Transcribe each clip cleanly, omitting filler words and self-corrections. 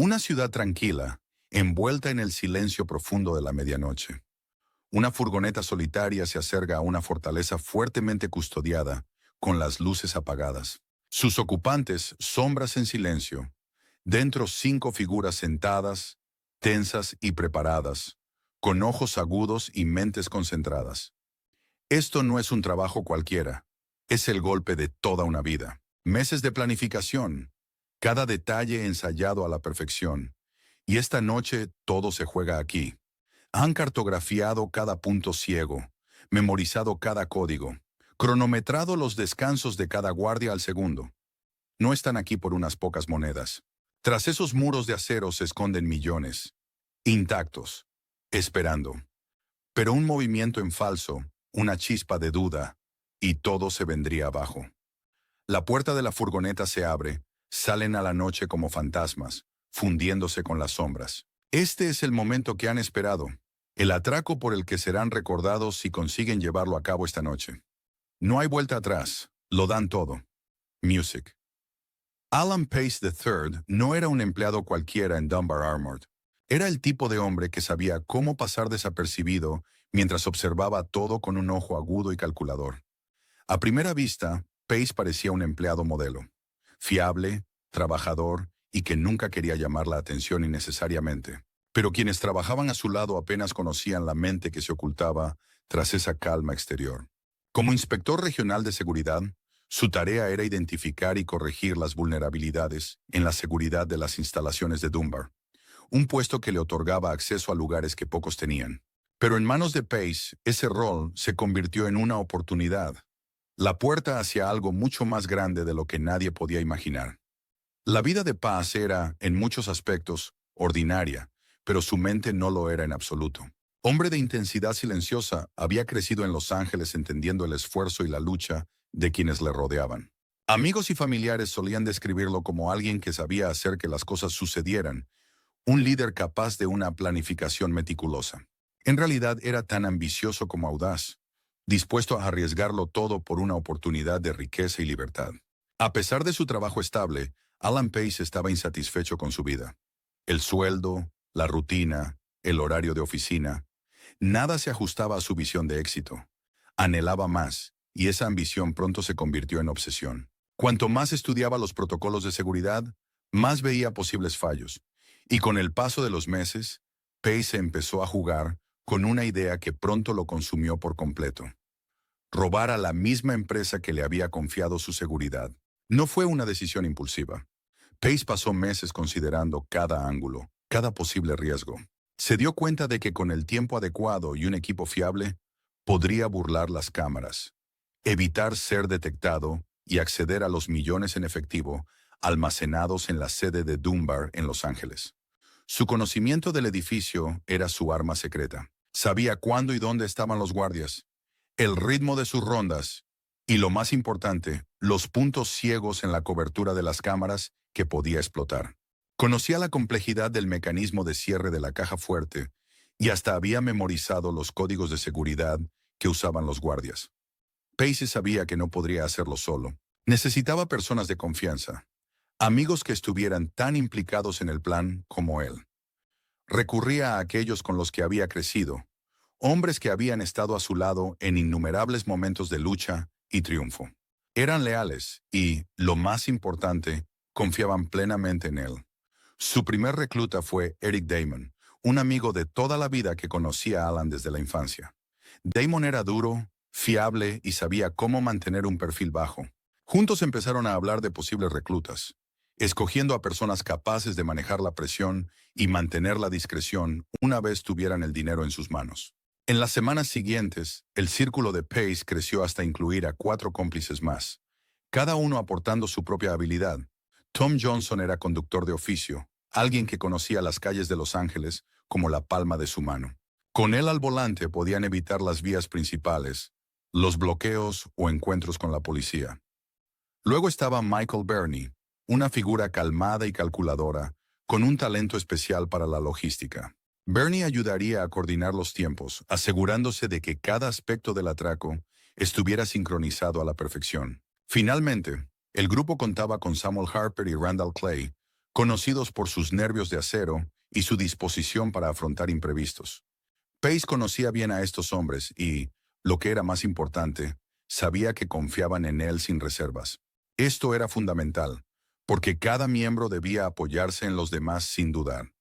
Una ciudad tranquila, envuelta en el silencio profundo de la medianoche. Una furgoneta solitaria se acerca a una fortaleza fuertemente custodiada, con las luces apagadas. Sus ocupantes, sombras en silencio. Dentro 5 figuras sentadas, tensas y preparadas, con ojos agudos y mentes concentradas. Esto no es un trabajo cualquiera, es el golpe de toda una vida. Meses de planificación, cada detalle ensayado a la perfección. Y esta noche todo se juega aquí. Han cartografiado cada punto ciego, memorizado cada código, cronometrado los descansos de cada guardia al segundo. No están aquí por unas pocas monedas. Tras esos muros de acero se esconden millones, intactos, esperando. Pero un movimiento en falso, una chispa de duda, y todo se vendría abajo. La puerta de la furgoneta se abre, salen a la noche como fantasmas, fundiéndose con las sombras. Este es el momento que han esperado, el atraco por el que serán recordados si consiguen llevarlo a cabo esta noche. No hay vuelta atrás, lo dan todo. Music. Alan Pace III no era un empleado cualquiera en Dunbar Armored. Era el tipo de hombre que sabía cómo pasar desapercibido mientras observaba todo con un ojo agudo y calculador. A primera vista, Pace parecía un empleado modelo. Fiable, trabajador y que nunca quería llamar la atención innecesariamente. Pero quienes trabajaban a su lado apenas conocían la mente que se ocultaba tras esa calma exterior. Como inspector regional de seguridad, su tarea era identificar y corregir las vulnerabilidades en la seguridad de las instalaciones de Dunbar, un puesto que le otorgaba acceso a lugares que pocos tenían. Pero en manos de Pace, ese rol se convirtió en una oportunidad, la puerta hacia algo mucho más grande de lo que nadie podía imaginar. La vida de Pace era, en muchos aspectos, ordinaria, pero su mente no lo era en absoluto. Hombre de intensidad silenciosa, había crecido en Los Ángeles entendiendo el esfuerzo y la lucha de quienes le rodeaban. Amigos y familiares solían describirlo como alguien que sabía hacer que las cosas sucedieran, un líder capaz de una planificación meticulosa. En realidad era tan ambicioso como audaz, dispuesto a arriesgarlo todo por una oportunidad de riqueza y libertad. A pesar de su trabajo estable, Alan Pace estaba insatisfecho con su vida. El sueldo, la rutina, el horario de oficina, nada se ajustaba a su visión de éxito. Anhelaba más, y esa ambición pronto se convirtió en obsesión. Cuanto más estudiaba los protocolos de seguridad, más veía posibles fallos. Y con el paso de los meses, Pace empezó a jugar con una idea que pronto lo consumió por completo. Robar a la misma empresa que le había confiado su seguridad. No fue una decisión impulsiva. Pace pasó meses considerando cada ángulo, cada posible riesgo. Se dio cuenta de que con el tiempo adecuado y un equipo fiable, podría burlar las cámaras, evitar ser detectado y acceder a los millones en efectivo almacenados en la sede de Dunbar en Los Ángeles. Su conocimiento del edificio era su arma secreta. Sabía cuándo y dónde estaban los guardias, el ritmo de sus rondas y, lo más importante, los puntos ciegos en la cobertura de las cámaras que podía explotar. Conocía la complejidad del mecanismo de cierre de la caja fuerte y hasta había memorizado los códigos de seguridad que usaban los guardias. Pace sabía que no podría hacerlo solo. Necesitaba personas de confianza, amigos que estuvieran tan implicados en el plan como él. Recurría a aquellos con los que había crecido, hombres que habían estado a su lado en innumerables momentos de lucha y triunfo. Eran leales y, lo más importante, confiaban plenamente en él. Su primer recluta fue Eric Damon, un amigo de toda la vida que conocía a Alan desde la infancia. Damon era duro, fiable y sabía cómo mantener un perfil bajo. Juntos empezaron a hablar de posibles reclutas, escogiendo a personas capaces de manejar la presión y mantener la discreción una vez tuvieran el dinero en sus manos. En las semanas siguientes, el círculo de Pace creció hasta incluir a 4 cómplices más, cada uno aportando su propia habilidad. Tom Johnson era conductor de oficio, alguien que conocía las calles de Los Ángeles como la palma de su mano. Con él al volante podían evitar las vías principales, los bloqueos o encuentros con la policía. Luego estaba Michael Burney, una figura calmada y calculadora, con un talento especial para la logística. Burney ayudaría a coordinar los tiempos, asegurándose de que cada aspecto del atraco estuviera sincronizado a la perfección. Finalmente, el grupo contaba con Samuel Harper y Randall Clay conocidos por sus nervios de acero y su disposición para afrontar imprevistos. Pace conocía bien a estos hombres y, lo que era más importante, sabía que confiaban en él sin reservas. Esto era fundamental, porque cada miembro debía apoyarse en los demás sin dudar.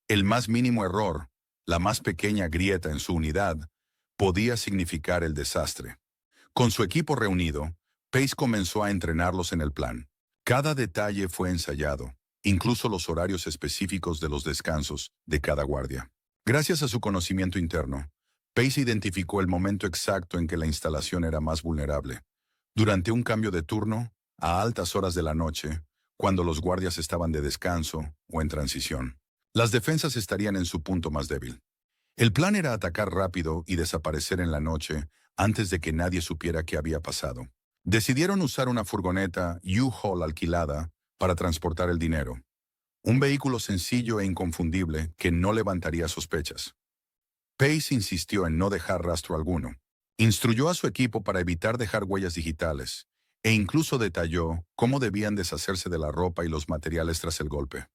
El más mínimo error, la más pequeña grieta en su unidad, podía significar el desastre. Con su equipo reunido, Pace comenzó a entrenarlos en el plan. Cada detalle fue ensayado, incluso los horarios específicos de los descansos de cada guardia. Gracias a su conocimiento interno, Pace identificó el momento exacto en que la instalación era más vulnerable. Durante un cambio de turno, a altas horas de la noche, cuando los guardias estaban de descanso o en transición. Las defensas estarían en su punto más débil. El plan era atacar rápido y desaparecer en la noche antes de que nadie supiera qué había pasado. Decidieron usar una furgoneta U-Haul alquilada para transportar el dinero. Un vehículo sencillo e inconfundible que no levantaría sospechas. Pace insistió en no dejar rastro alguno. Instruyó a su equipo para evitar dejar huellas digitales e incluso detalló cómo debían deshacerse de la ropa y los materiales tras el golpe.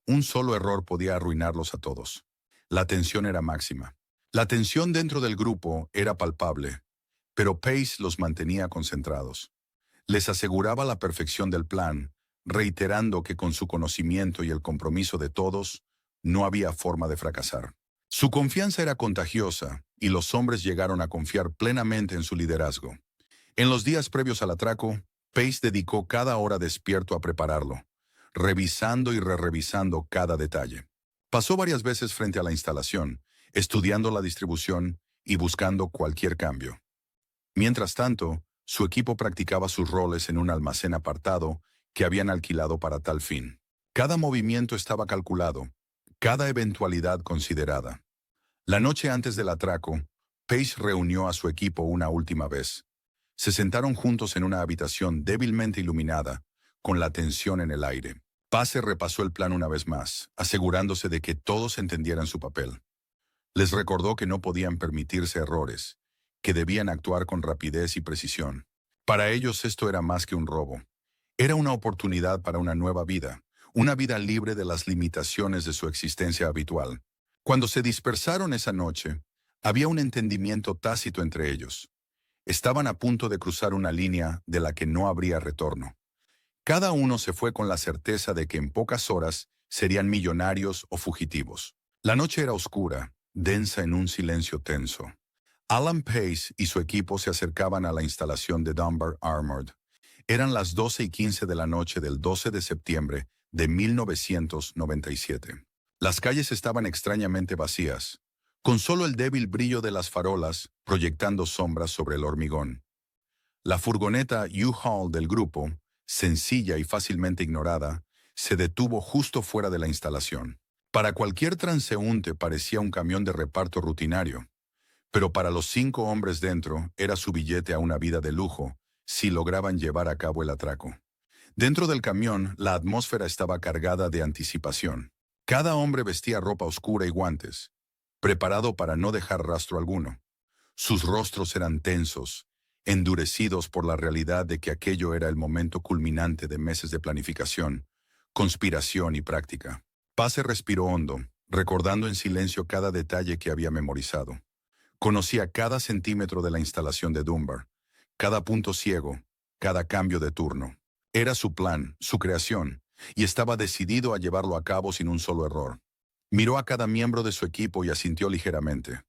Un solo error podía arruinarlos a todos. La tensión era máxima. La tensión dentro del grupo era palpable, pero Pace los mantenía concentrados. Les aseguraba la perfección del plan, reiterando que con su conocimiento y el compromiso de todos, no había forma de fracasar. Su confianza era contagiosa y los hombres llegaron a confiar plenamente en su liderazgo. En los días previos al atraco, Pace dedicó cada hora despierto a prepararlo, revisando y revisando cada detalle. Pasó varias veces frente a la instalación, estudiando la distribución y buscando cualquier cambio. Mientras tanto, su equipo practicaba sus roles en un almacén apartado que habían alquilado para tal fin. Cada movimiento estaba calculado, cada eventualidad considerada. La noche antes del atraco, Pace reunió a su equipo una última vez. Se sentaron juntos en una habitación débilmente iluminada, con la tensión en el aire. Pace repasó el plan una vez más, asegurándose de que todos entendieran su papel. Les recordó que no podían permitirse errores, que debían actuar con rapidez y precisión. Para ellos esto era más que un robo. Era una oportunidad para una nueva vida, una vida libre de las limitaciones de su existencia habitual. Cuando se dispersaron esa noche, había un entendimiento tácito entre ellos. Estaban a punto de cruzar una línea de la que no habría retorno. Cada uno se fue con la certeza de que en pocas horas serían millonarios o fugitivos. La noche era oscura, densa en un silencio tenso. Alan Pace y su equipo se acercaban a la instalación de Dunbar Armored. Eran las 12:15 de la noche del 12 de septiembre de 1997. Las calles estaban extrañamente vacías, con solo el débil brillo de las farolas proyectando sombras sobre el hormigón. La furgoneta U-Haul del grupo, sencilla y fácilmente ignorada, se detuvo justo fuera de la instalación. Para cualquier transeúnte parecía un camión de reparto rutinario, pero para los 5 hombres dentro era su billete a una vida de lujo si lograban llevar a cabo el atraco. Dentro del camión, la atmósfera estaba cargada de anticipación. Cada hombre vestía ropa oscura y guantes, preparado para no dejar rastro alguno. Sus rostros eran tensos, endurecidos por la realidad de que aquello era el momento culminante de meses de planificación, conspiración y práctica. Pace respiró hondo, recordando en silencio cada detalle que había memorizado. Conocía cada centímetro de la instalación de Dunbar, cada punto ciego, cada cambio de turno. Era su plan, su creación, y estaba decidido a llevarlo a cabo sin un solo error. Miró a cada miembro de su equipo y asintió ligeramente.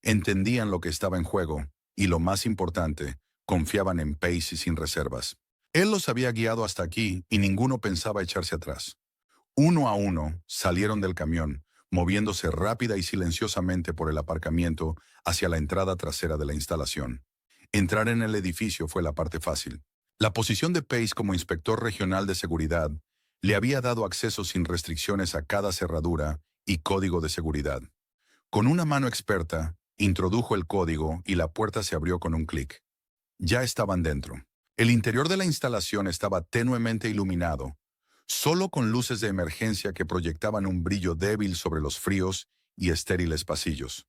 Entendían lo que estaba en juego, y lo más importante, confiaban en Pace sin reservas. Él los había guiado hasta aquí y ninguno pensaba echarse atrás. Uno a uno salieron del camión, moviéndose rápida y silenciosamente por el aparcamiento hacia la entrada trasera de la instalación. Entrar en el edificio fue la parte fácil. La posición de Pace como inspector regional de seguridad le había dado acceso sin restricciones a cada cerradura y código de seguridad. Con una mano experta, introdujo el código y la puerta se abrió con un clic. Ya estaban dentro. El interior de la instalación estaba tenuemente iluminado, solo con luces de emergencia que proyectaban un brillo débil sobre los fríos y estériles pasillos.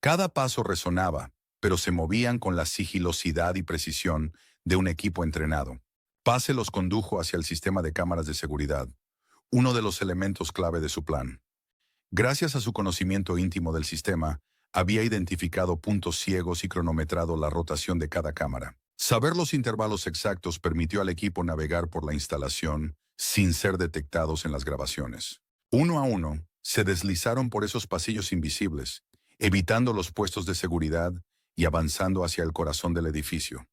Cada paso resonaba, pero se movían con la sigilosidad y precisión de un equipo entrenado. Pace los condujo hacia el sistema de cámaras de seguridad, uno de los elementos clave de su plan. Gracias a su conocimiento íntimo del sistema, había identificado puntos ciegos y cronometrado la rotación de cada cámara. Saber los intervalos exactos permitió al equipo navegar por la instalación sin ser detectados en las grabaciones. Uno a uno, se deslizaron por esos pasillos invisibles, evitando los puestos de seguridad y avanzando hacia el corazón del edificio.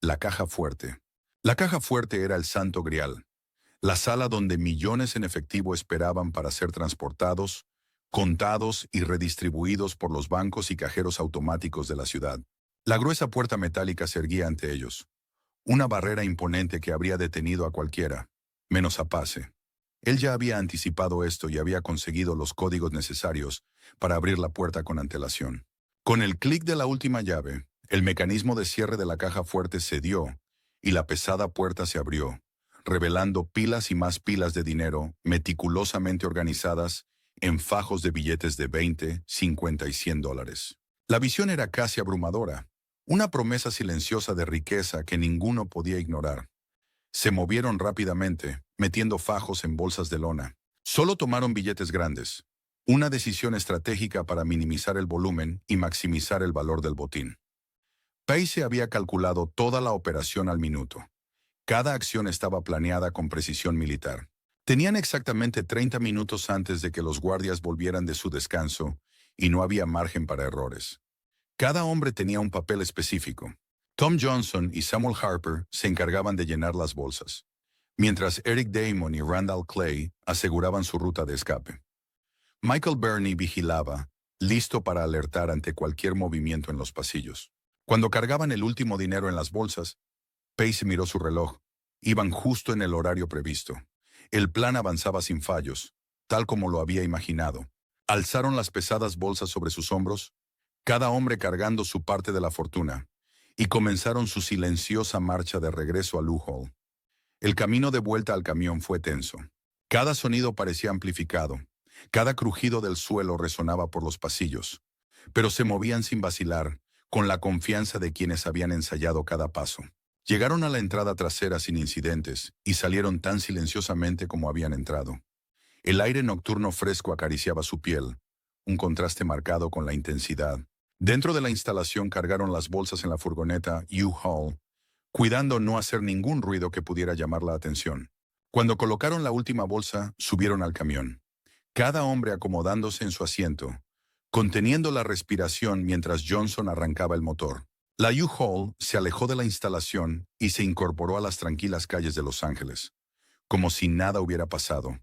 La caja fuerte. La caja fuerte era el santo grial, la sala donde millones en efectivo esperaban para ser transportados, contados y redistribuidos por los bancos y cajeros automáticos de la ciudad. La gruesa puerta metálica se erguía ante ellos, una barrera imponente que habría detenido a cualquiera, menos a Pace. Él ya había anticipado esto y había conseguido los códigos necesarios para abrir la puerta con antelación. Con el clic de la última llave, el mecanismo de cierre de la caja fuerte cedió y la pesada puerta se abrió, revelando pilas y más pilas de dinero meticulosamente organizadas en fajos de billetes de 20, 50 y $100. La visión era casi abrumadora, una promesa silenciosa de riqueza que ninguno podía ignorar. Se movieron rápidamente, metiendo fajos en bolsas de lona. Solo tomaron billetes grandes, una decisión estratégica para minimizar el volumen y maximizar el valor del botín. Pace había calculado toda la operación al minuto. Cada acción estaba planeada con precisión militar. Tenían exactamente 30 minutos antes de que los guardias volvieran de su descanso y no había margen para errores. Cada hombre tenía un papel específico. Tom Johnson y Samuel Harper se encargaban de llenar las bolsas, mientras Eric Damon y Randall Clay aseguraban su ruta de escape. Michael Burney vigilaba, listo para alertar ante cualquier movimiento en los pasillos. Cuando cargaban el último dinero en las bolsas, Pace miró su reloj. Iban justo en el horario previsto. El plan avanzaba sin fallos, tal como lo había imaginado. Alzaron las pesadas bolsas sobre sus hombros, cada hombre cargando su parte de la fortuna, y comenzaron su silenciosa marcha de regreso a Lou Hall. El camino de vuelta al camión fue tenso. Cada sonido parecía amplificado, cada crujido del suelo resonaba por los pasillos, pero se movían sin vacilar, con la confianza de quienes habían ensayado cada paso. Llegaron a la entrada trasera sin incidentes y salieron tan silenciosamente como habían entrado. El aire nocturno fresco acariciaba su piel, un contraste marcado con la intensidad. Dentro de la instalación cargaron las bolsas en la furgoneta U-Haul, cuidando no hacer ningún ruido que pudiera llamar la atención. Cuando colocaron la última bolsa, subieron al camión, cada hombre acomodándose en su asiento, conteniendo la respiración mientras Johnson arrancaba el motor. La U-Haul se alejó de la instalación y se incorporó a las tranquilas calles de Los Ángeles, como si nada hubiera pasado,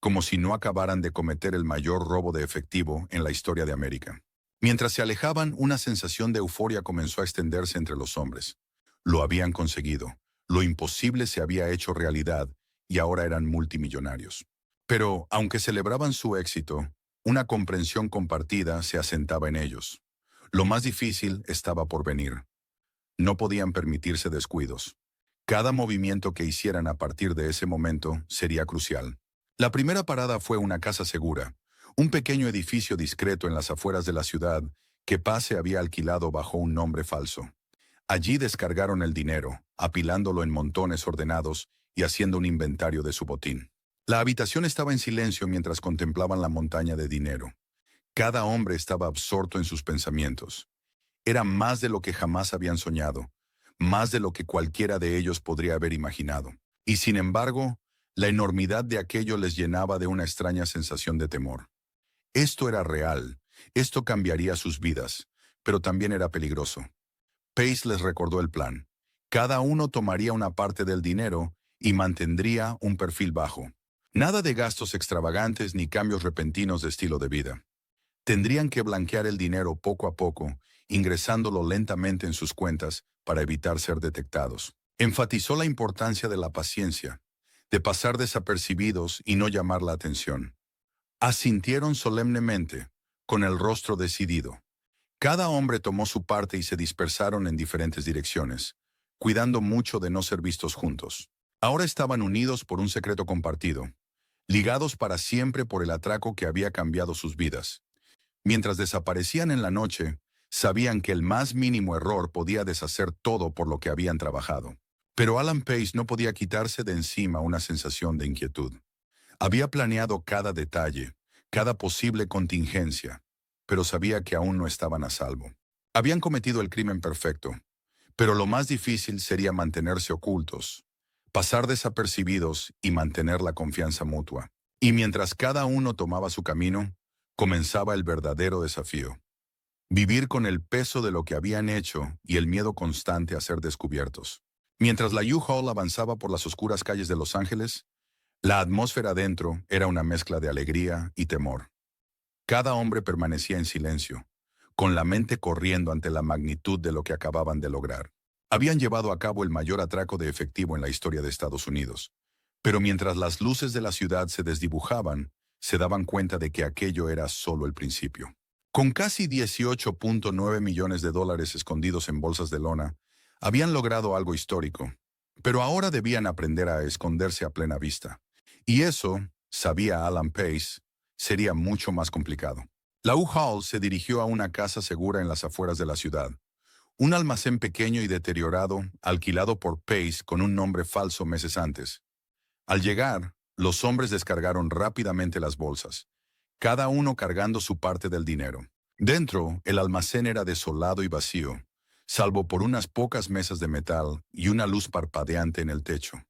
como si no acabaran de cometer el mayor robo de efectivo en la historia de América. Mientras se alejaban, una sensación de euforia comenzó a extenderse entre los hombres. Lo habían conseguido, lo imposible se había hecho realidad y ahora eran multimillonarios. Pero, aunque celebraban su éxito, una comprensión compartida se asentaba en ellos. Lo más difícil estaba por venir. No podían permitirse descuidos. Cada movimiento que hicieran a partir de ese momento sería crucial. La primera parada fue una casa segura, un pequeño edificio discreto en las afueras de la ciudad que Pace había alquilado bajo un nombre falso. Allí descargaron el dinero, apilándolo en montones ordenados y haciendo un inventario de su botín. La habitación estaba en silencio mientras contemplaban la montaña de dinero. Cada hombre estaba absorto en sus pensamientos. Era más de lo que jamás habían soñado, más de lo que cualquiera de ellos podría haber imaginado. Y sin embargo, la enormidad de aquello les llenaba de una extraña sensación de temor. Esto era real, esto cambiaría sus vidas, pero también era peligroso. Pace les recordó el plan. Cada uno tomaría una parte del dinero y mantendría un perfil bajo. Nada de gastos extravagantes ni cambios repentinos de estilo de vida. Tendrían que blanquear el dinero poco a poco, ingresándolo lentamente en sus cuentas para evitar ser detectados. Enfatizó la importancia de la paciencia, de pasar desapercibidos y no llamar la atención. Asintieron solemnemente, con el rostro decidido. Cada hombre tomó su parte y se dispersaron en diferentes direcciones, cuidando mucho de no ser vistos juntos. Ahora estaban unidos por un secreto compartido, ligados para siempre por el atraco que había cambiado sus vidas. Mientras desaparecían en la noche, sabían que el más mínimo error podía deshacer todo por lo que habían trabajado. Pero Alan Pace no podía quitarse de encima una sensación de inquietud. Había planeado cada detalle, cada posible contingencia, pero sabía que aún no estaban a salvo. Habían cometido el crimen perfecto, pero lo más difícil sería mantenerse ocultos, pasar desapercibidos y mantener la confianza mutua. Y mientras cada uno tomaba su camino, comenzaba el verdadero desafío. Vivir con el peso de lo que habían hecho y el miedo constante a ser descubiertos. Mientras la U-Haul avanzaba por las oscuras calles de Los Ángeles, la atmósfera dentro era una mezcla de alegría y temor. Cada hombre permanecía en silencio, con la mente corriendo ante la magnitud de lo que acababan de lograr. Habían llevado a cabo el mayor atraco de efectivo en la historia de Estados Unidos. Pero mientras las luces de la ciudad se desdibujaban, se daban cuenta de que aquello era solo el principio. Con casi 18.9 millones de dólares escondidos en bolsas de lona, habían logrado algo histórico. Pero ahora debían aprender a esconderse a plena vista. Y eso, sabía Alan Pace, sería mucho más complicado. La U-Haul se dirigió a una casa segura en las afueras de la ciudad. Un almacén pequeño y deteriorado, alquilado por Pace con un nombre falso meses antes. Al llegar, los hombres descargaron rápidamente las bolsas, cada uno cargando su parte del dinero. Dentro, el almacén era desolado y vacío, salvo por unas pocas mesas de metal y una luz parpadeante en el techo.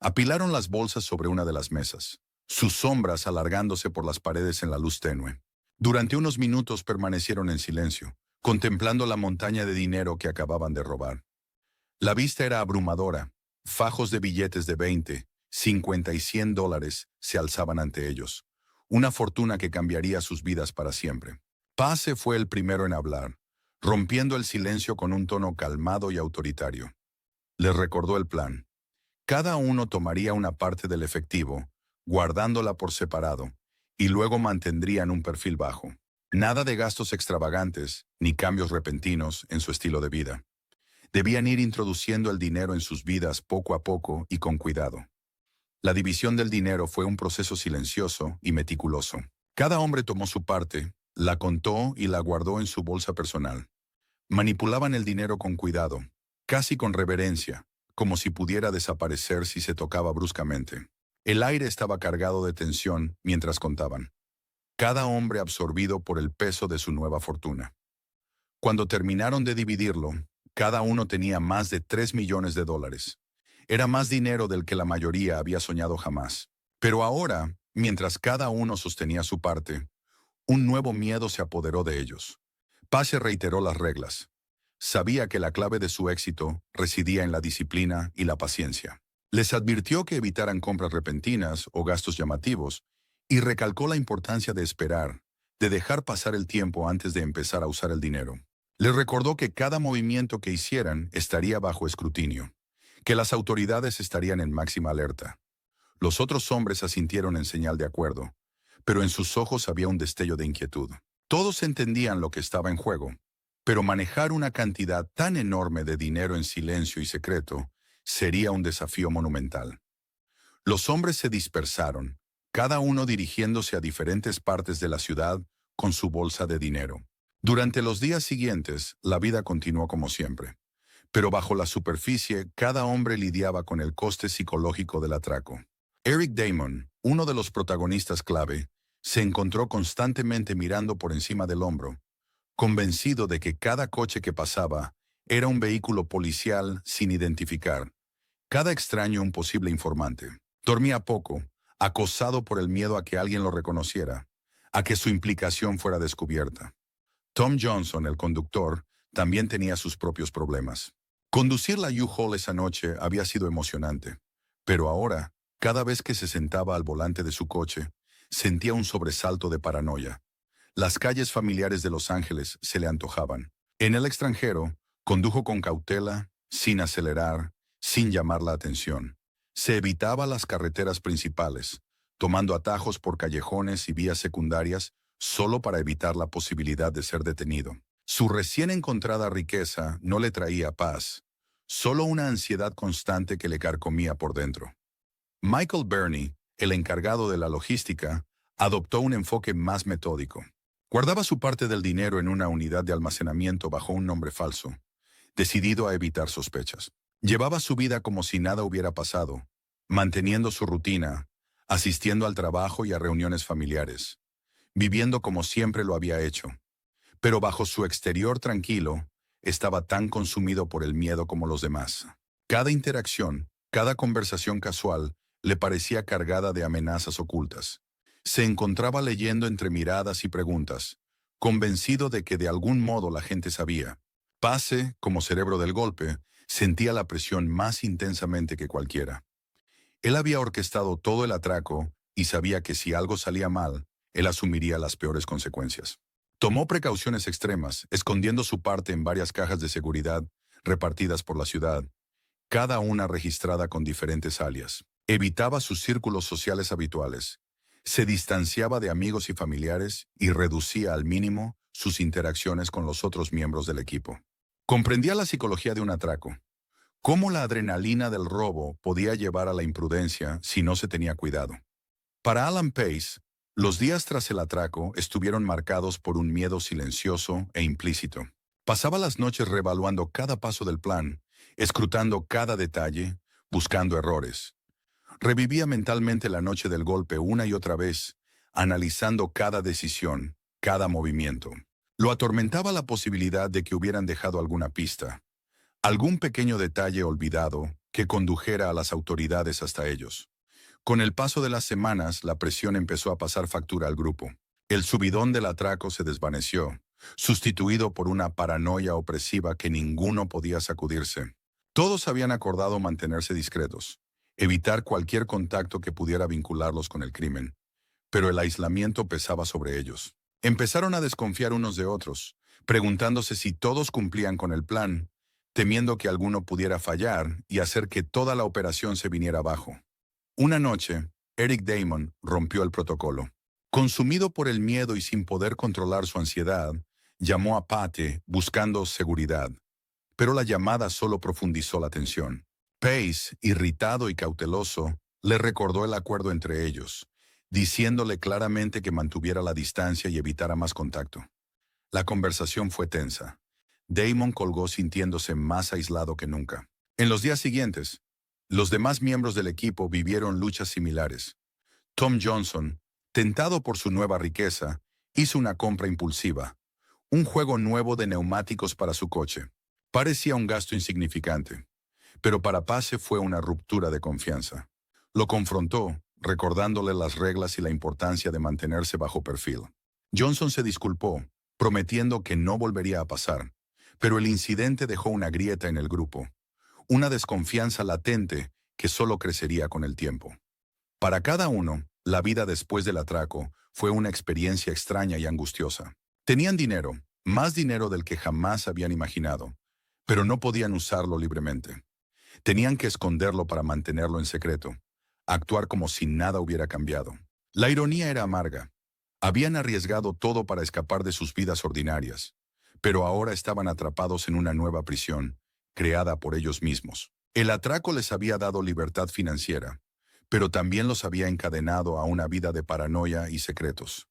Apilaron las bolsas sobre una de las mesas, sus sombras alargándose por las paredes en la luz tenue. Durante unos minutos permanecieron en silencio, contemplando la montaña de dinero que acababan de robar. La vista era abrumadora. Fajos de billetes de 20, 50 y 100 dólares se alzaban ante ellos. Una fortuna que cambiaría sus vidas para siempre. Pace fue el primero en hablar, rompiendo el silencio con un tono calmado y autoritario. Les recordó el plan. Cada uno tomaría una parte del efectivo, guardándola por separado, y luego mantendrían un perfil bajo. Nada de gastos extravagantes, ni cambios repentinos en su estilo de vida. Debían ir introduciendo el dinero en sus vidas poco a poco y con cuidado. La división del dinero fue un proceso silencioso y meticuloso. Cada hombre tomó su parte, la contó y la guardó en su bolsa personal. Manipulaban el dinero con cuidado, casi con reverencia, como si pudiera desaparecer si se tocaba bruscamente. El aire estaba cargado de tensión mientras contaban. Cada hombre absorbido por el peso de su nueva fortuna. Cuando terminaron de dividirlo, cada uno tenía más de 3 millones de dólares. Era más dinero del que la mayoría había soñado jamás. Pero ahora, mientras cada uno sostenía su parte, un nuevo miedo se apoderó de ellos. Pace reiteró las reglas. Sabía que la clave de su éxito residía en la disciplina y la paciencia. Les advirtió que evitaran compras repentinas o gastos llamativos y recalcó la importancia de esperar, de dejar pasar el tiempo antes de empezar a usar el dinero. Les recordó que cada movimiento que hicieran estaría bajo escrutinio, que las autoridades estarían en máxima alerta. Los otros hombres asintieron en señal de acuerdo, pero en sus ojos había un destello de inquietud. Todos entendían lo que estaba en juego, pero manejar una cantidad tan enorme de dinero en silencio y secreto sería un desafío monumental. Los hombres se dispersaron, cada uno dirigiéndose a diferentes partes de la ciudad con su bolsa de dinero. Durante los días siguientes, la vida continuó como siempre. Pero bajo la superficie, cada hombre lidiaba con el coste psicológico del atraco. Eric Damon, uno de los protagonistas clave, se encontró constantemente mirando por encima del hombro, convencido de que cada coche que pasaba era un vehículo policial sin identificar, cada extraño un posible informante. Dormía poco, acosado por el miedo a que alguien lo reconociera, a que su implicación fuera descubierta. Tom Johnson, el conductor, también tenía sus propios problemas. Conducir la U-Haul esa noche había sido emocionante, pero ahora, cada vez que se sentaba al volante de su coche, sentía un sobresalto de paranoia. Las calles familiares de Los Ángeles se le antojaban. En el extranjero, condujo con cautela, sin acelerar, sin llamar la atención. Se evitaba las carreteras principales, tomando atajos por callejones y vías secundarias solo para evitar la posibilidad de ser detenido. Su recién encontrada riqueza no le traía paz, solo una ansiedad constante que le carcomía por dentro. Michael Burney, el encargado de la logística, adoptó un enfoque más metódico. Guardaba su parte del dinero en una unidad de almacenamiento bajo un nombre falso, decidido a evitar sospechas. Llevaba su vida como si nada hubiera pasado, manteniendo su rutina, asistiendo al trabajo y a reuniones familiares, viviendo como siempre lo había hecho. Pero bajo su exterior tranquilo, estaba tan consumido por el miedo como los demás. Cada interacción, cada conversación casual, le parecía cargada de amenazas ocultas. Se encontraba leyendo entre miradas y preguntas, convencido de que de algún modo la gente sabía. Pase, como cerebro del golpe, sentía la presión más intensamente que cualquiera. Él había orquestado todo el atraco y sabía que si algo salía mal, él asumiría las peores consecuencias. Tomó precauciones extremas, escondiendo su parte en varias cajas de seguridad repartidas por la ciudad, cada una registrada con diferentes alias. Evitaba sus círculos sociales habituales, se distanciaba de amigos y familiares y reducía al mínimo sus interacciones con los otros miembros del equipo. Comprendía la psicología de un atraco, cómo la adrenalina del robo podía llevar a la imprudencia si no se tenía cuidado. Para Alan Pace, los días tras el atraco estuvieron marcados por un miedo silencioso e implícito. Pasaba las noches reevaluando cada paso del plan, escrutando cada detalle, buscando errores. Revivía mentalmente la noche del golpe una y otra vez, analizando cada decisión, cada movimiento. Lo atormentaba la posibilidad de que hubieran dejado alguna pista, algún pequeño detalle olvidado que condujera a las autoridades hasta ellos. Con el paso de las semanas, la presión empezó a pasar factura al grupo. El subidón del atraco se desvaneció, sustituido por una paranoia opresiva que ninguno podía sacudirse. Todos habían acordado mantenerse discretos, evitar cualquier contacto que pudiera vincularlos con el crimen, pero el aislamiento pesaba sobre ellos. Empezaron a desconfiar unos de otros, preguntándose si todos cumplían con el plan, temiendo que alguno pudiera fallar y hacer que toda la operación se viniera abajo. Una noche, Eric Damon rompió el protocolo. Consumido por el miedo y sin poder controlar su ansiedad, llamó a Pate buscando seguridad, pero la llamada solo profundizó la tensión. Pace, irritado y cauteloso, le recordó el acuerdo entre ellos, diciéndole claramente que mantuviera la distancia y evitara más contacto. La conversación fue tensa. Damon colgó sintiéndose más aislado que nunca. En los días siguientes, los demás miembros del equipo vivieron luchas similares. Tom Johnson, tentado por su nueva riqueza, hizo una compra impulsiva, un juego nuevo de neumáticos para su coche. Parecía un gasto insignificante, pero para Pace fue una ruptura de confianza. Lo confrontó, recordándole las reglas y la importancia de mantenerse bajo perfil. Johnson se disculpó, prometiendo que no volvería a pasar, pero el incidente dejó una grieta en el grupo, una desconfianza latente que solo crecería con el tiempo. Para cada uno, la vida después del atraco fue una experiencia extraña y angustiosa. Tenían dinero, más dinero del que jamás habían imaginado, pero no podían usarlo libremente. Tenían que esconderlo para mantenerlo en secreto, actuar como si nada hubiera cambiado. La ironía era amarga. Habían arriesgado todo para escapar de sus vidas ordinarias, pero ahora estaban atrapados en una nueva prisión, creada por ellos mismos. El atraco les había dado libertad financiera, pero también los había encadenado a una vida de paranoia y secretos.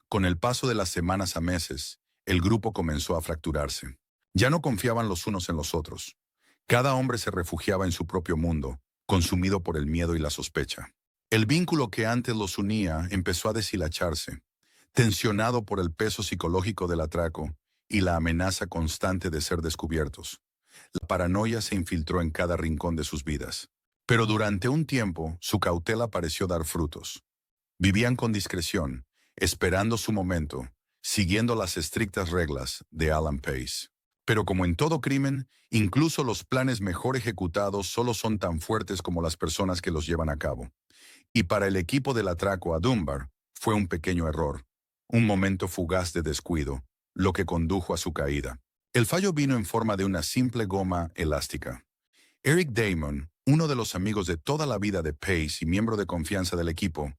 Con el paso de las semanas a meses, el grupo comenzó a fracturarse. Ya no confiaban los unos en los otros. Cada hombre se refugiaba en su propio mundo, consumido por el miedo y la sospecha. El vínculo que antes los unía empezó a deshilacharse, tensionado por el peso psicológico del atraco y la amenaza constante de ser descubiertos. La paranoia se infiltró en cada rincón de sus vidas. Pero durante un tiempo, su cautela pareció dar frutos. Vivían con discreción, esperando su momento, siguiendo las estrictas reglas de Alan Pace. Pero como en todo crimen, incluso los planes mejor ejecutados solo son tan fuertes como las personas que los llevan a cabo. Y para el equipo del atraco a Dunbar, fue un pequeño error, un momento fugaz de descuido, lo que condujo a su caída. El fallo vino en forma de una simple goma elástica. Eric Damon, uno de los amigos de toda la vida de Pace y miembro de confianza del equipo,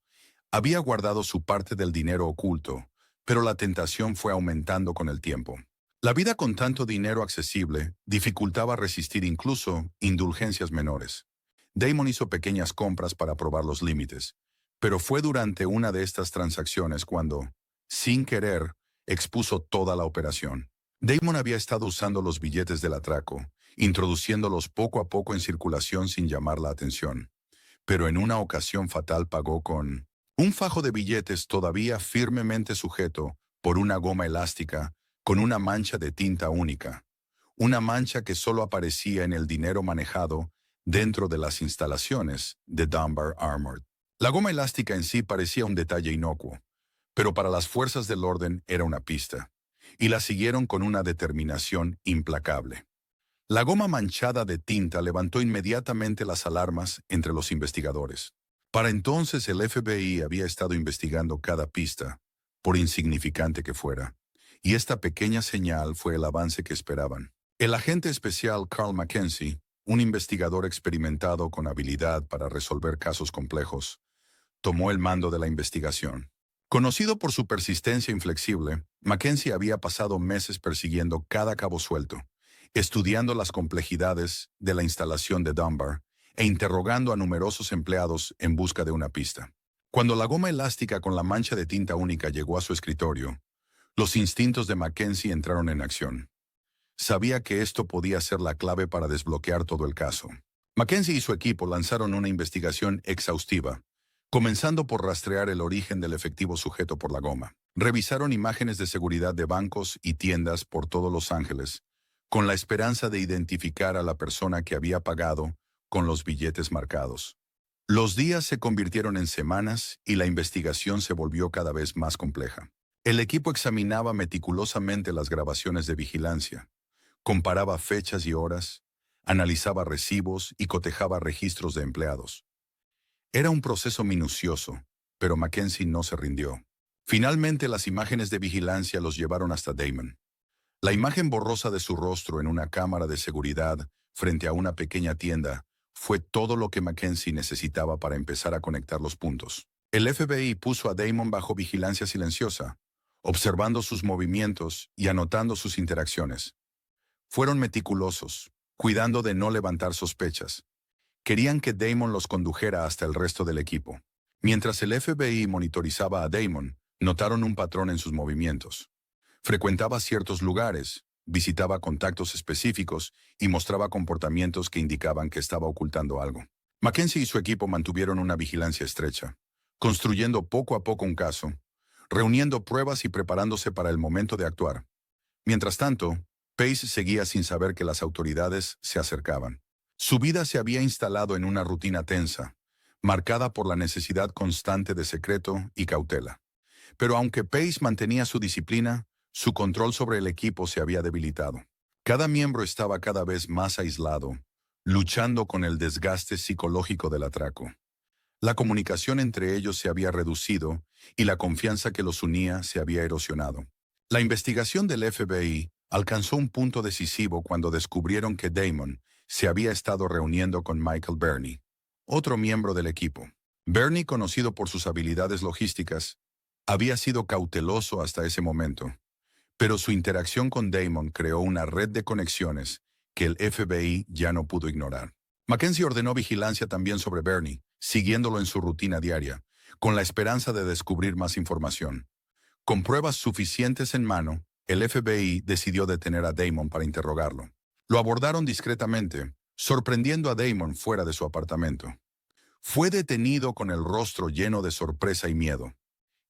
había guardado su parte del dinero oculto, pero la tentación fue aumentando con el tiempo. La vida con tanto dinero accesible dificultaba resistir incluso indulgencias menores. Damon hizo pequeñas compras para probar los límites, pero fue durante una de estas transacciones cuando, sin querer, expuso toda la operación. Damon había estado usando los billetes del atraco, introduciéndolos poco a poco en circulación sin llamar la atención. pero en una ocasión fatal pagó con un fajo de billetes todavía firmemente sujeto por una goma elástica con una mancha de tinta única, una mancha que solo aparecía en el dinero manejado dentro de las instalaciones de Dunbar Armored. La goma elástica en sí parecía un detalle inocuo, pero para las fuerzas del orden era una pista, y la siguieron con una determinación implacable. La goma manchada de tinta levantó inmediatamente las alarmas entre los investigadores. Para entonces el FBI había estado investigando cada pista, por insignificante que fuera, y esta pequeña señal fue el avance que esperaban. El agente especial Carl Mackenzie, un investigador experimentado con habilidad para resolver casos complejos, tomó el mando de la investigación. Conocido por su persistencia inflexible, Mackenzie había pasado meses persiguiendo cada cabo suelto, estudiando las complejidades de la instalación de Dunbar e interrogando a numerosos empleados en busca de una pista. Cuando la goma elástica con la mancha de tinta única llegó a su escritorio, los instintos de Mackenzie entraron en acción. Sabía que esto podía ser la clave para desbloquear todo el caso. Mackenzie y su equipo lanzaron una investigación exhaustiva, comenzando por rastrear el origen del efectivo sujeto por la goma. Revisaron imágenes de seguridad de bancos y tiendas por todo Los Ángeles, con la esperanza de identificar a la persona que había pagado con los billetes marcados. Los días se convirtieron en semanas y la investigación se volvió cada vez más compleja. El equipo examinaba meticulosamente las grabaciones de vigilancia, comparaba fechas y horas, analizaba recibos y cotejaba registros de empleados. Era un proceso minucioso, pero Mackenzie no se rindió. Finalmente las imágenes de vigilancia los llevaron hasta Damon. La imagen borrosa de su rostro en una cámara de seguridad frente a una pequeña tienda fue todo lo que Mackenzie necesitaba para empezar a conectar los puntos. El FBI puso a Damon bajo vigilancia silenciosa, observando sus movimientos y anotando sus interacciones. Fueron meticulosos, cuidando de no levantar sospechas. Querían que Damon los condujera hasta el resto del equipo. Mientras el FBI monitorizaba a Damon, notaron un patrón en sus movimientos. Frecuentaba ciertos lugares, visitaba contactos específicos y mostraba comportamientos que indicaban que estaba ocultando algo. Mackenzie y su equipo mantuvieron una vigilancia estrecha, construyendo poco a poco un caso, reuniendo pruebas y preparándose para el momento de actuar. Mientras tanto, Pace seguía sin saber que las autoridades se acercaban. Su vida se había instalado en una rutina tensa, marcada por la necesidad constante de secreto y cautela. Pero aunque Pace mantenía su disciplina, su control sobre el equipo se había debilitado. Cada miembro estaba cada vez más aislado, luchando con el desgaste psicológico del atraco. La comunicación entre ellos se había reducido y la confianza que los unía se había erosionado. La investigación del FBI alcanzó un punto decisivo cuando descubrieron que Damon se había estado reuniendo con Michael Burney, otro miembro del equipo. Burney, conocido por sus habilidades logísticas, había sido cauteloso hasta ese momento, pero su interacción con Damon creó una red de conexiones que el FBI ya no pudo ignorar. Mackenzie ordenó vigilancia también sobre Burney, siguiéndolo en su rutina diaria, con la esperanza de descubrir más información. Con pruebas suficientes en mano, el FBI decidió detener a Damon para interrogarlo. Lo abordaron discretamente, sorprendiendo a Damon fuera de su apartamento. Fue detenido con el rostro lleno de sorpresa y miedo.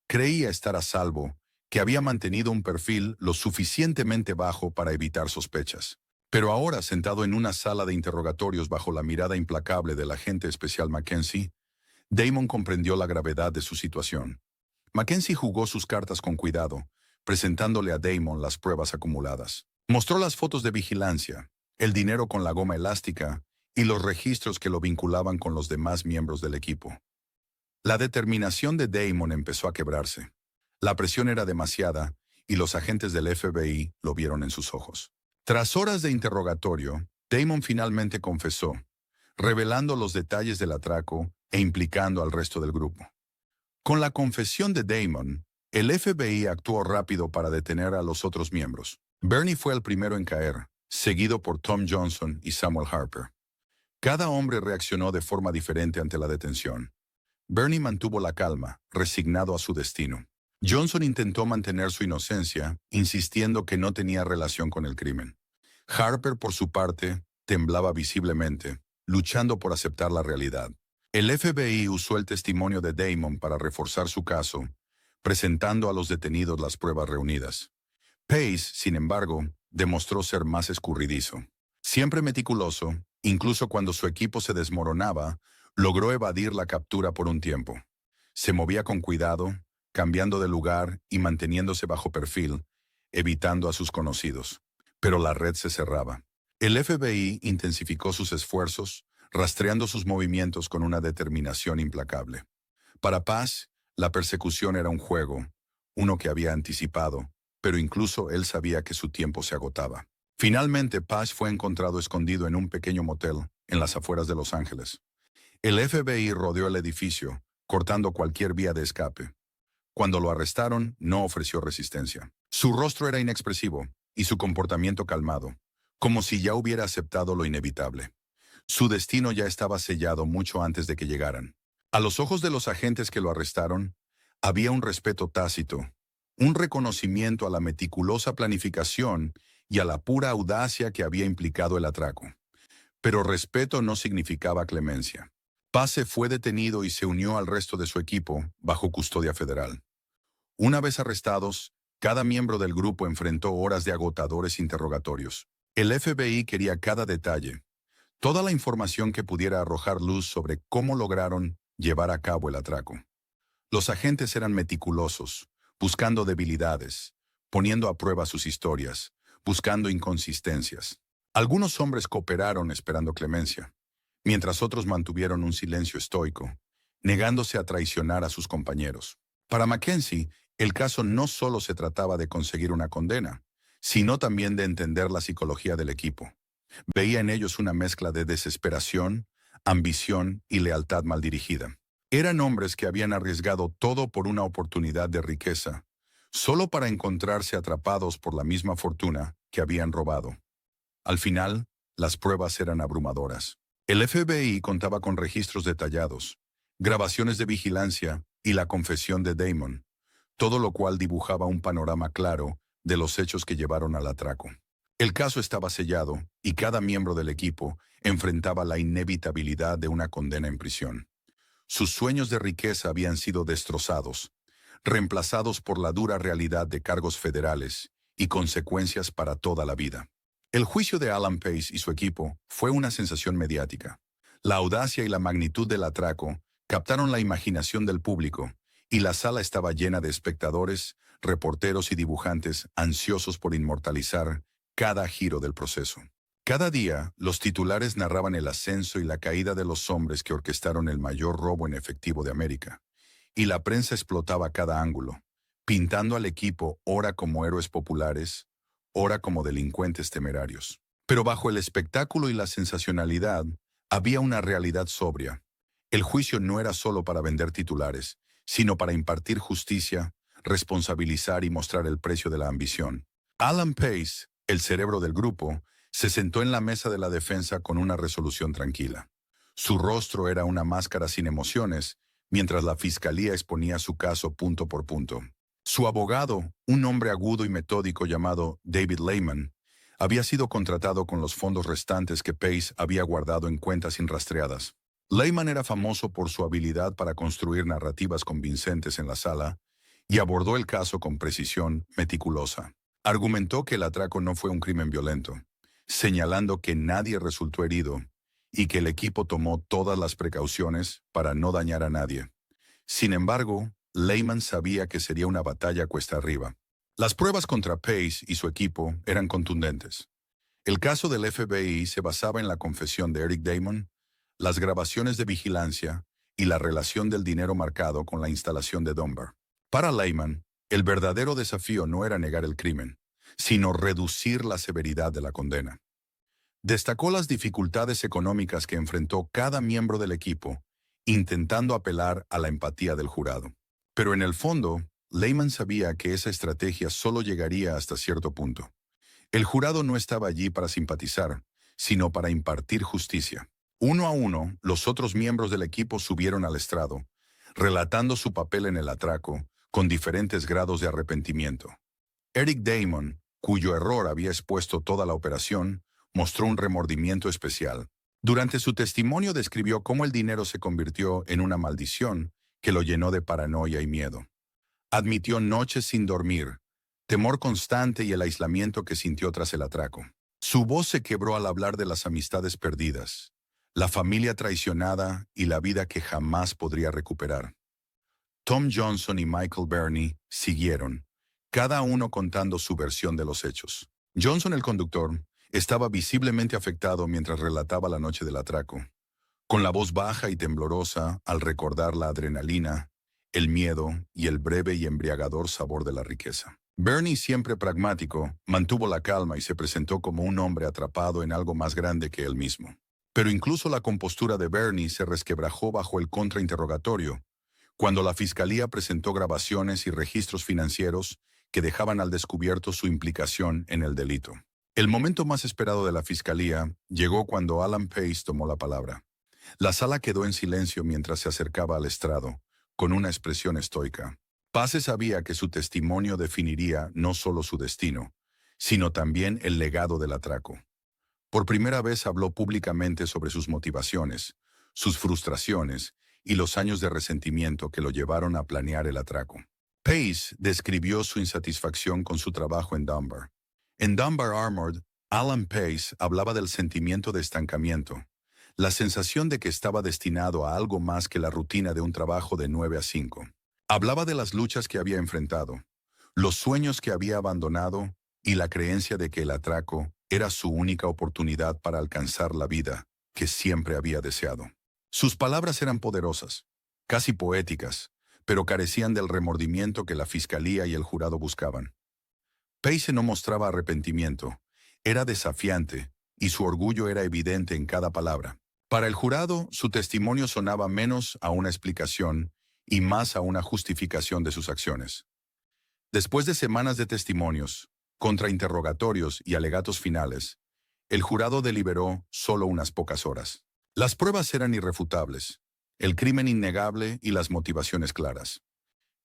Creía estar a salvo, que había mantenido un perfil lo suficientemente bajo para evitar sospechas. Pero ahora, sentado en una sala de interrogatorios bajo la mirada implacable del agente especial Mackenzie, Damon comprendió la gravedad de su situación. Mackenzie jugó sus cartas con cuidado, presentándole a Damon las pruebas acumuladas. Mostró las fotos de vigilancia, el dinero con la goma elástica y los registros que lo vinculaban con los demás miembros del equipo. La determinación de Damon empezó a quebrarse. La presión era demasiada y los agentes del FBI lo vieron en sus ojos. Tras horas de interrogatorio, Damon finalmente confesó, revelando los detalles del atraco e implicando al resto del grupo. Con la confesión de Damon, el FBI actuó rápido para detener a los otros miembros. Burney fue el primero en caer, seguido por Tom Johnson y Samuel Harper. Cada hombre reaccionó de forma diferente ante la detención. Burney mantuvo la calma, resignado a su destino. Johnson intentó mantener su inocencia, insistiendo que no tenía relación con el crimen. Harper, por su parte, temblaba visiblemente, luchando por aceptar la realidad. El FBI usó el testimonio de Damon para reforzar su caso, presentando a los detenidos las pruebas reunidas. Pace, sin embargo, demostró ser más escurridizo. Siempre meticuloso, incluso cuando su equipo se desmoronaba, logró evadir la captura por un tiempo. Se movía con cuidado, cambiando de lugar y manteniéndose bajo perfil, evitando a sus conocidos. Pero la red se cerraba. El FBI intensificó sus esfuerzos, rastreando sus movimientos con una determinación implacable. Para Paz, la persecución era un juego, uno que había anticipado, pero incluso él sabía que su tiempo se agotaba. Finalmente, Paz fue encontrado escondido en un pequeño motel en las afueras de Los Ángeles. El FBI rodeó el edificio, cortando cualquier vía de escape. Cuando lo arrestaron, no ofreció resistencia. Su rostro era inexpresivo y su comportamiento calmado, como si ya hubiera aceptado lo inevitable. Su destino ya estaba sellado mucho antes de que llegaran. A los ojos de los agentes que lo arrestaron, había un respeto tácito, un reconocimiento a la meticulosa planificación y a la pura audacia que había implicado el atraco. Pero respeto no significaba clemencia. Pace fue detenido y se unió al resto de su equipo bajo custodia federal. Una vez arrestados, cada miembro del grupo enfrentó horas de agotadores interrogatorios. El FBI quería cada detalle, toda la información que pudiera arrojar luz sobre cómo lograron llevar a cabo el atraco. Los agentes eran meticulosos, buscando debilidades, poniendo a prueba sus historias, buscando inconsistencias. Algunos hombres cooperaron esperando clemencia, mientras otros mantuvieron un silencio estoico, negándose a traicionar a sus compañeros. Para Mackenzie, el caso no solo se trataba de conseguir una condena, sino también de entender la psicología del equipo. Veía en ellos una mezcla de desesperación, ambición y lealtad mal dirigida. Eran hombres que habían arriesgado todo por una oportunidad de riqueza, solo para encontrarse atrapados por la misma fortuna que habían robado. Al final, las pruebas eran abrumadoras. El FBI contaba con registros detallados, grabaciones de vigilancia y la confesión de Damon, todo lo cual dibujaba un panorama claro de los hechos que llevaron al atraco. El caso estaba sellado y cada miembro del equipo enfrentaba la inevitabilidad de una condena en prisión. Sus sueños de riqueza habían sido destrozados, reemplazados por la dura realidad de cargos federales y consecuencias para toda la vida. El juicio de Alan Pace y su equipo fue una sensación mediática. La audacia y la magnitud del atraco captaron la imaginación del público, y la sala estaba llena de espectadores, reporteros y dibujantes ansiosos por inmortalizar cada giro del proceso. Cada día, los titulares narraban el ascenso y la caída de los hombres que orquestaron el mayor robo en efectivo de América, y la prensa explotaba cada ángulo, pintando al equipo ora como héroes populares, ora como delincuentes temerarios. Pero bajo el espectáculo y la sensacionalidad, había una realidad sobria. El juicio no era solo para vender titulares, sino para impartir justicia, responsabilizar y mostrar el precio de la ambición. Alan Pace, el cerebro del grupo, se sentó en la mesa de la defensa con una resolución tranquila. Su rostro era una máscara sin emociones, mientras la fiscalía exponía su caso punto por punto. Su abogado, un hombre agudo y metódico llamado David Lehman, había sido contratado con los fondos restantes que Pace había guardado en cuentas inrastreadas. Lehman era famoso por su habilidad para construir narrativas convincentes en la sala y abordó el caso con precisión meticulosa. Argumentó que el atraco no fue un crimen violento, señalando que nadie resultó herido y que el equipo tomó todas las precauciones para no dañar a nadie. Sin embargo, Lehman sabía que sería una batalla cuesta arriba. Las pruebas contra Pace y su equipo eran contundentes. El caso del FBI se basaba en la confesión de Eric Damon, las grabaciones de vigilancia y la relación del dinero marcado con la instalación de Dunbar. Para Lehman, el verdadero desafío no era negar el crimen, sino reducir la severidad de la condena. Destacó las dificultades económicas que enfrentó cada miembro del equipo, intentando apelar a la empatía del jurado. Pero en el fondo, Lehman sabía que esa estrategia solo llegaría hasta cierto punto. El jurado no estaba allí para simpatizar, sino para impartir justicia. Uno a uno, los otros miembros del equipo subieron al estrado, relatando su papel en el atraco, con diferentes grados de arrepentimiento. Eric Damon, cuyo error había expuesto toda la operación, mostró un remordimiento especial. Durante su testimonio describió cómo el dinero se convirtió en una maldición que lo llenó de paranoia y miedo. Admitió noches sin dormir, temor constante y el aislamiento que sintió tras el atraco. Su voz se quebró al hablar de las amistades perdidas, la familia traicionada y la vida que jamás podría recuperar. Tom Johnson y Michael Burney siguieron, cada uno contando su versión de los hechos. Johnson, el conductor, estaba visiblemente afectado mientras relataba la noche del atraco, con la voz baja y temblorosa al recordar la adrenalina, el miedo y el breve y embriagador sabor de la riqueza. Bernie, siempre pragmático, mantuvo la calma y se presentó como un hombre atrapado en algo más grande que él mismo. Pero incluso la compostura de Bernie se resquebrajó bajo el contrainterrogatorio, cuando la fiscalía presentó grabaciones y registros financieros que dejaban al descubierto su implicación en el delito. El momento más esperado de la fiscalía llegó cuando Alan Pace tomó la palabra. La sala quedó en silencio mientras se acercaba al estrado, con una expresión estoica. Pace sabía que su testimonio definiría no solo su destino, sino también el legado del atraco. Por primera vez habló públicamente sobre sus motivaciones, sus frustraciones y los años de resentimiento que lo llevaron a planear el atraco. Pace describió su insatisfacción con su trabajo en Dunbar. En Dunbar Armored, Alan Pace hablaba del sentimiento de estancamiento, la sensación de que estaba destinado a algo más que la rutina de un trabajo de 9 a 5. Hablaba de las luchas que había enfrentado, los sueños que había abandonado y la creencia de que el atraco era su única oportunidad para alcanzar la vida que siempre había deseado. Sus palabras eran poderosas, casi poéticas, pero carecían del remordimiento que la fiscalía y el jurado buscaban. Pace no mostraba arrepentimiento, era desafiante y su orgullo era evidente en cada palabra. Para el jurado, su testimonio sonaba menos a una explicación y más a una justificación de sus acciones. Después de semanas de testimonios, contrainterrogatorios y alegatos finales, el jurado deliberó solo unas pocas horas. Las pruebas eran irrefutables, el crimen innegable y las motivaciones claras.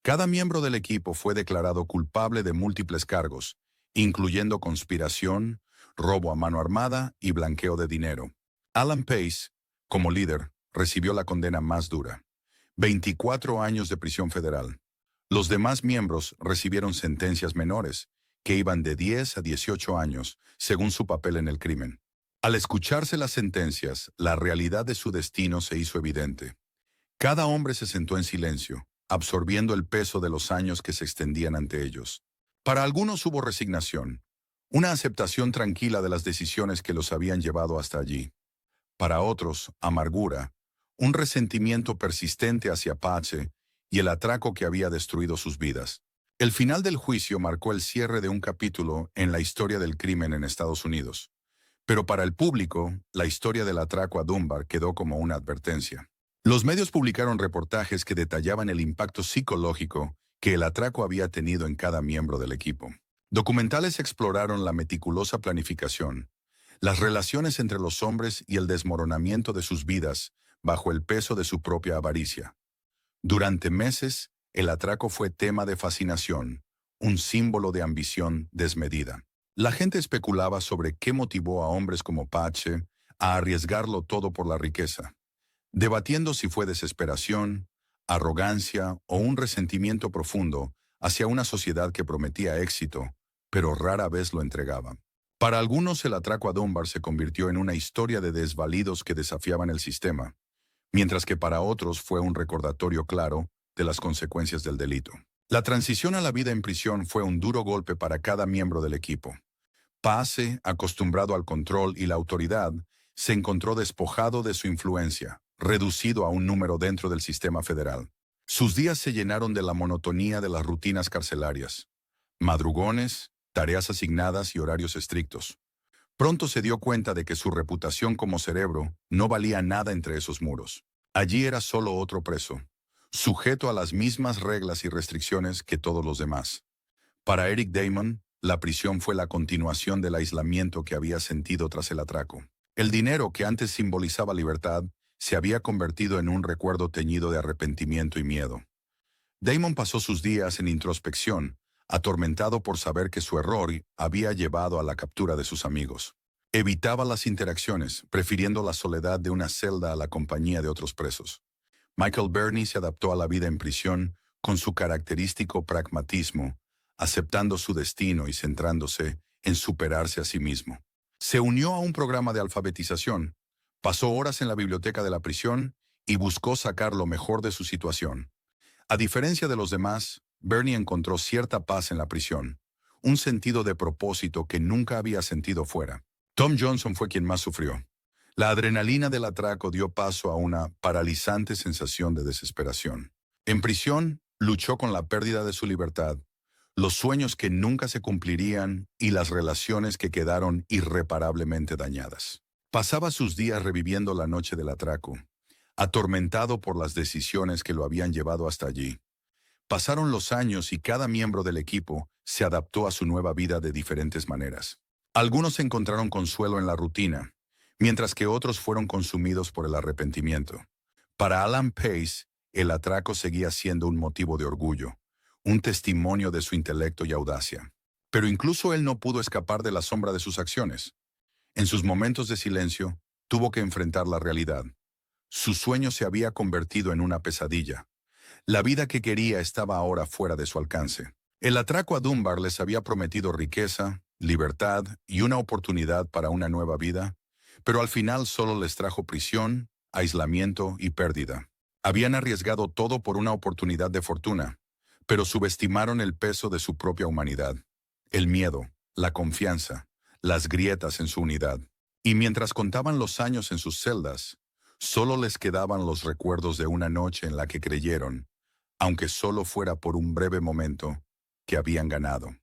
Cada miembro del equipo fue declarado culpable de múltiples cargos, incluyendo conspiración, robo a mano armada y blanqueo de dinero. Alan Pace, como líder, recibió la condena más dura: 24 años de prisión federal. Los demás miembros recibieron sentencias menores, que iban de 10 a 18 años, según su papel en el crimen. Al escucharse las sentencias, la realidad de su destino se hizo evidente. Cada hombre se sentó en silencio, absorbiendo el peso de los años que se extendían ante ellos. Para algunos hubo resignación, una aceptación tranquila de las decisiones que los habían llevado hasta allí. Para otros, amargura, un resentimiento persistente hacia Pace y el atraco que había destruido sus vidas. El final del juicio marcó el cierre de un capítulo en la historia del crimen en Estados Unidos. Pero para el público, la historia del atraco a Dunbar quedó como una advertencia. Los medios publicaron reportajes que detallaban el impacto psicológico que el atraco había tenido en cada miembro del equipo. Documentales exploraron la meticulosa planificación, las relaciones entre los hombres y el desmoronamiento de sus vidas bajo el peso de su propia avaricia. Durante meses, el atraco fue tema de fascinación, un símbolo de ambición desmedida. La gente especulaba sobre qué motivó a hombres como Pace a arriesgarlo todo por la riqueza, debatiendo si fue desesperación, arrogancia o un resentimiento profundo hacia una sociedad que prometía éxito, pero rara vez lo entregaba. Para algunos, el atraco a Dunbar se convirtió en una historia de desvalidos que desafiaban el sistema, mientras que para otros fue un recordatorio claro de las consecuencias del delito. La transición a la vida en prisión fue un duro golpe para cada miembro del equipo. Pace, acostumbrado al control y la autoridad, se encontró despojado de su influencia, reducido a un número dentro del sistema federal. Sus días se llenaron de la monotonía de las rutinas carcelarias: madrugones, tareas asignadas y horarios estrictos. Pronto se dio cuenta de que su reputación como cerebro no valía nada entre esos muros. Allí era solo otro preso, sujeto a las mismas reglas y restricciones que todos los demás. Para Eric Damon, la prisión fue la continuación del aislamiento que había sentido tras el atraco. El dinero, que antes simbolizaba libertad, se había convertido en un recuerdo teñido de arrepentimiento y miedo. Damon pasó sus días en introspección, atormentado por saber que su error había llevado a la captura de sus amigos. Evitaba las interacciones, prefiriendo la soledad de una celda a la compañía de otros presos. Michael Burney se adaptó a la vida en prisión con su característico pragmatismo, aceptando su destino y centrándose en superarse a sí mismo. Se unió a un programa de alfabetización, pasó horas en la biblioteca de la prisión y buscó sacar lo mejor de su situación. A diferencia de los demás, Bernie encontró cierta paz en la prisión, un sentido de propósito que nunca había sentido fuera. Tom Johnson fue quien más sufrió. La adrenalina del atraco dio paso a una paralizante sensación de desesperación. En prisión, luchó con la pérdida de su libertad, los sueños que nunca se cumplirían y las relaciones que quedaron irreparablemente dañadas. Pasaba sus días reviviendo la noche del atraco, atormentado por las decisiones que lo habían llevado hasta allí. Pasaron los años y cada miembro del equipo se adaptó a su nueva vida de diferentes maneras. Algunos encontraron consuelo en la rutina, mientras que otros fueron consumidos por el arrepentimiento. Para Alan Pace, el atraco seguía siendo un motivo de orgullo, un testimonio de su intelecto y audacia. Pero incluso él no pudo escapar de la sombra de sus acciones. En sus momentos de silencio, tuvo que enfrentar la realidad. Su sueño se había convertido en una pesadilla. La vida que quería estaba ahora fuera de su alcance. El atraco a Dunbar les había prometido riqueza, libertad y una oportunidad para una nueva vida, pero al final solo les trajo prisión, aislamiento y pérdida. Habían arriesgado todo por una oportunidad de fortuna, pero subestimaron el peso de su propia humanidad, el miedo, la confianza, las grietas en su unidad. Y mientras contaban los años en sus celdas, solo les quedaban los recuerdos de una noche en la que creyeron, aunque solo fuera por un breve momento, que habían ganado.